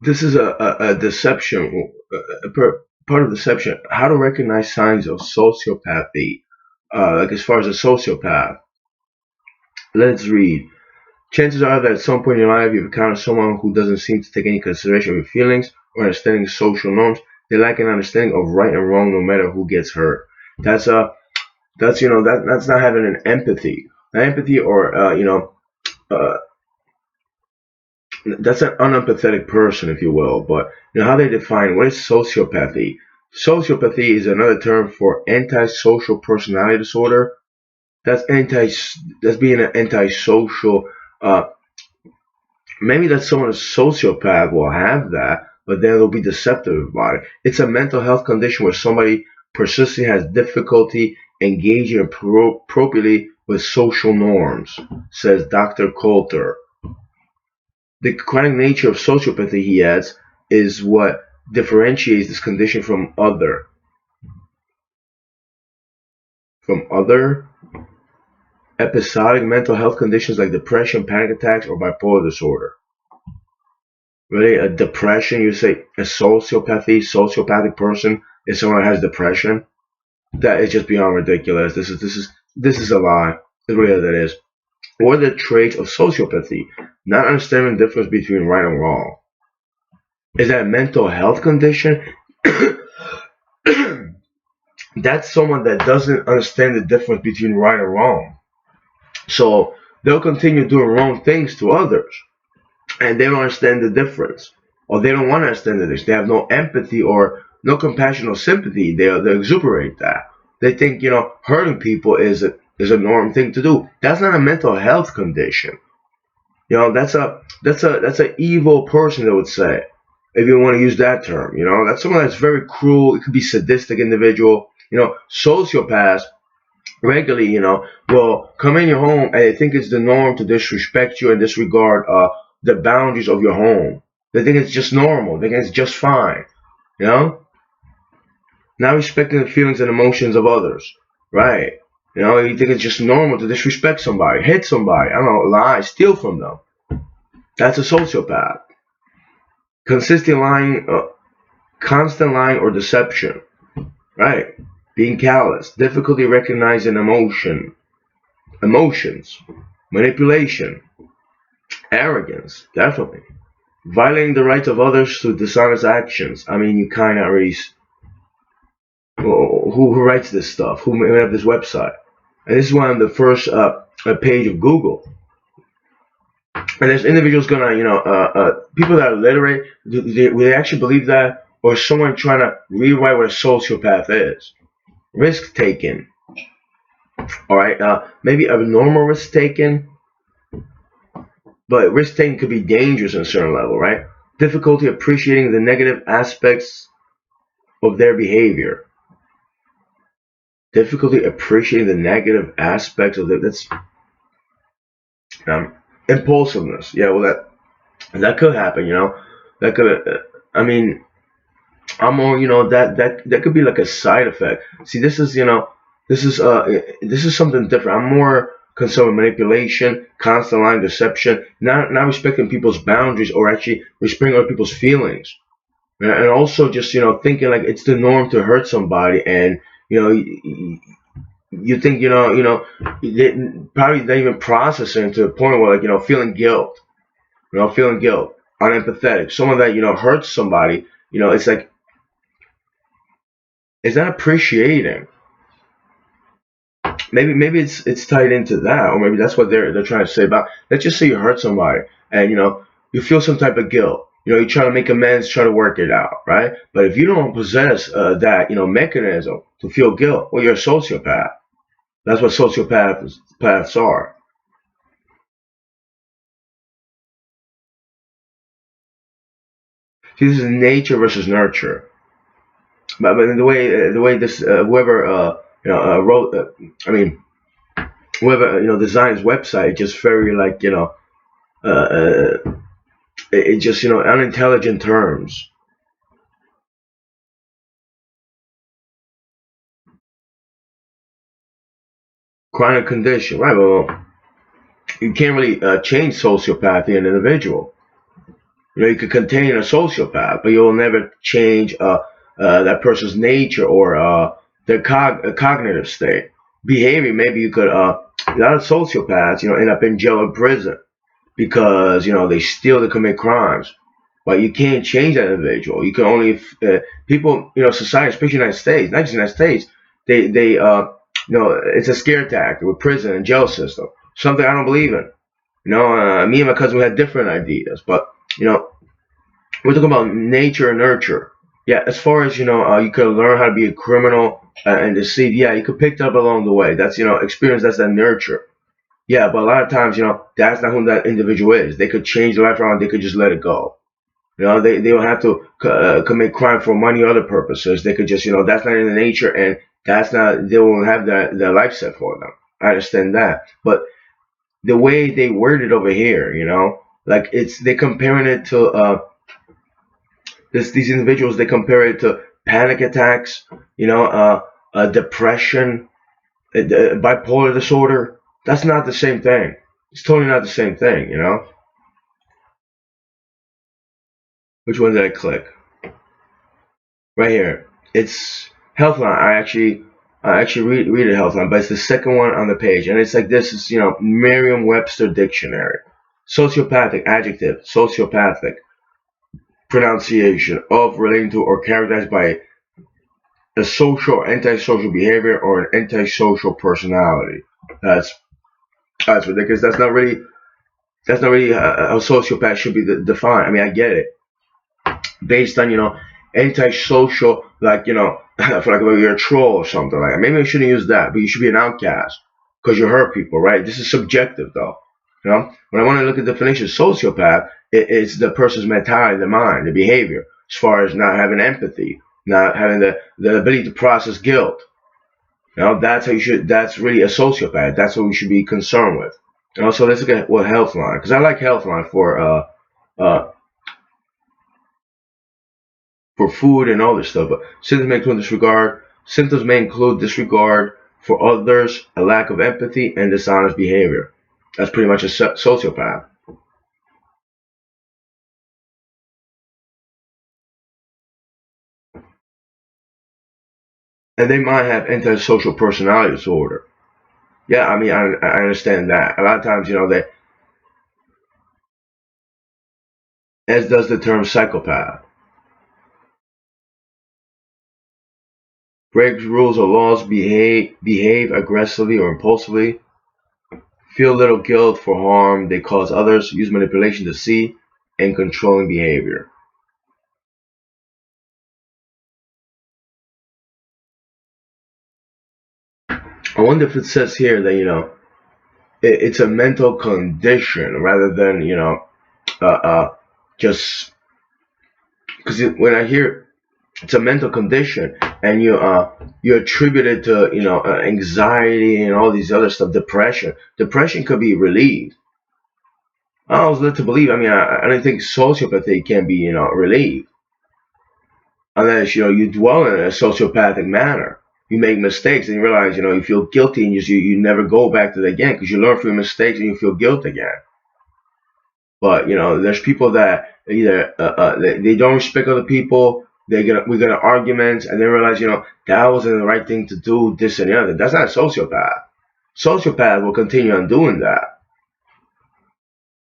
this is a deception, part of deception. How to recognize signs of sociopathy, like as far as a sociopath. Let's read. Chances are that at some point in your life you've encountered someone who doesn't seem to take any consideration of your feelings or understanding social norms. They lack an understanding of right and wrong, no matter who gets hurt. That's that's not having an empathy. An empathy, or uh, that's an unempathetic person, if you will. But how they define what is sociopathy. Sociopathy is another term for antisocial personality disorder. That's anti. That's being an antisocial. Uh, Maybe that someone a sociopath will have that, but then they'll be deceptive about it. It's a mental health condition where somebody persistently has difficulty engaging appropriately with social norms, says Dr. Coulter. The chronic nature of sociopathy, he adds, is what differentiates this condition from other episodic mental health conditions like depression, panic attacks, or bipolar disorder. Really, a depression, you say a sociopathic person is someone that has depression. That is just beyond ridiculous. This is a lie. It really that is. What are the traits of sociopathy? Not understanding the difference between right and wrong. Is that a mental health condition? That's someone that doesn't understand the difference between right and wrong. So they'll continue doing wrong things to others, and they don't understand the difference, or they don't want to understand the difference. They have no empathy or no compassion or sympathy. They exuberate that. They think hurting people is a norm thing to do. That's not a mental health condition. That's a evil person, they would say, if you want to use that term. That's someone that's very cruel. It could be sadistic individual. Sociopaths regularly, will come in your home and they think it's the norm to disrespect you and disregard the boundaries of your home. They think it's just normal. They think it's just fine. You know, Not respecting the feelings and emotions of others. Right. You think it's just normal to disrespect somebody, hit somebody, I don't know, lie, steal from them. That's a sociopath. Consistent lying, constant lying or deception. Right. Being callous, difficulty recognizing emotions, manipulation, arrogance, definitely. Violating the rights of others through dishonest actions. I mean, you kind of already. Who writes this stuff? Who made up this website? And this is one on the first page of Google. And there's individuals gonna, people that are literate, will they actually believe that? Or is someone trying to rewrite what a sociopath is? Risk taking. All right, maybe abnormal risk taking, but risk taking could be dangerous in a certain level, right? Difficulty appreciating the negative aspects of their behavior. Difficulty appreciating the negative aspects of it. That's impulsiveness. Yeah, well, that could happen. That could. I mean, I'm more. That could be like a side effect. See, this is something different. I'm more concerned with manipulation, constant line deception, not respecting people's boundaries or actually respecting other people's feelings, and also just thinking like it's the norm to hurt somebody, and you think you didn't probably not even processing to the point where like feeling guilt, unempathetic, someone that hurts somebody, it's like it's not appreciating. Maybe it's tied into that, or maybe that's what they're trying to say about. Let's just say you hurt somebody, and you feel some type of guilt. You try to make amends, try to work it out, right? But if you don't possess that mechanism to feel guilt, well, you're a sociopath. That's what sociopaths are. See, this is nature versus nurture. But the way this whoever wrote, I mean, whoever designed this website, just very like uh, uh, it just unintelligent terms. Chronic condition, right? Well, you can't really change sociopathy in an individual. You know, you could contain a sociopath, but you'll never change that person's nature or their cognitive state. Behavior, maybe you could. A lot of sociopaths, you know, end up in jail or prison because you know they steal to commit crimes. But you can't change that individual. You can only people, you know, society, especially United States, not just United States, they you know, it's a scare tactic with prison and jail system. Something I don't believe in. You know, me and my cousin we had different ideas, but you know, we're talking about nature and nurture. Yeah, as far as you know, you could learn how to be a criminal and deceive. Yeah, you could pick that up along the way. That's you know, experience. That's that nurture. Yeah, but a lot of times, you know, that's not who that individual is. They could change their life around. They could just let it go. You know, they don't have to commit crime for money or other purposes. They could just, you know, that's not in the nature, and that's not. They won't have their life set for them. I understand that, but the way they word it over here, you know, like it's they're comparing it to these individuals. They compare it to panic attacks, you know, depression, bipolar disorder. That's not the same thing. It's totally not the same thing, you know. Which one did I click? Right here. It's Healthline. I actually read a Healthline, but it's the second one on the page, and it's like this is you know Merriam-Webster dictionary. Sociopathic adjective. Sociopathic pronunciation of relating to or characterized by a social or antisocial behavior or an antisocial personality. That's that's ridiculous. That's not really how sociopath should be defined. I mean, I get it based on you know antisocial, like you know, for like you're a troll or something like that. Maybe I shouldn't use that, but you should be an outcast because you hurt people, right? This is subjective, though. You know, when I want to look at the definition, sociopath, it's the person's mentality, the mind, the behavior, as far as not having empathy, not having the ability to process guilt. You know, that's how you should. That's really a sociopath. That's what we should be concerned with. And also, let's look at what Healthline, because I like Healthline uh, for food and all this stuff. But symptoms may include disregard for others, a lack of empathy, and dishonest behavior. That's pretty much a sociopath. And they might have antisocial personality disorder. Yeah, I mean, I understand that. A lot of times, you know, that as does the term psychopath. Breaks rules or laws, behave aggressively or impulsively, feel little guilt for harm they cause others, use manipulation, deceit, and controlling behavior. I wonder if it says here that, you know, it's a mental condition rather than, you know, just because when I hear it's a mental condition and you attribute it to, you know, anxiety and all these other stuff, depression could be relieved. I was led to believe, I mean, I don't think sociopathy can be, you know, relieved unless you know you dwell in a sociopathic manner. You make mistakes and you realize you know you feel guilty and you never go back to it again because you learn from your mistakes and you feel guilt again. But you know there's people that either they don't respect other people. We get in arguments and they realize you know that wasn't the right thing to do. This and the other. That's not a sociopath. Sociopath will continue on doing that.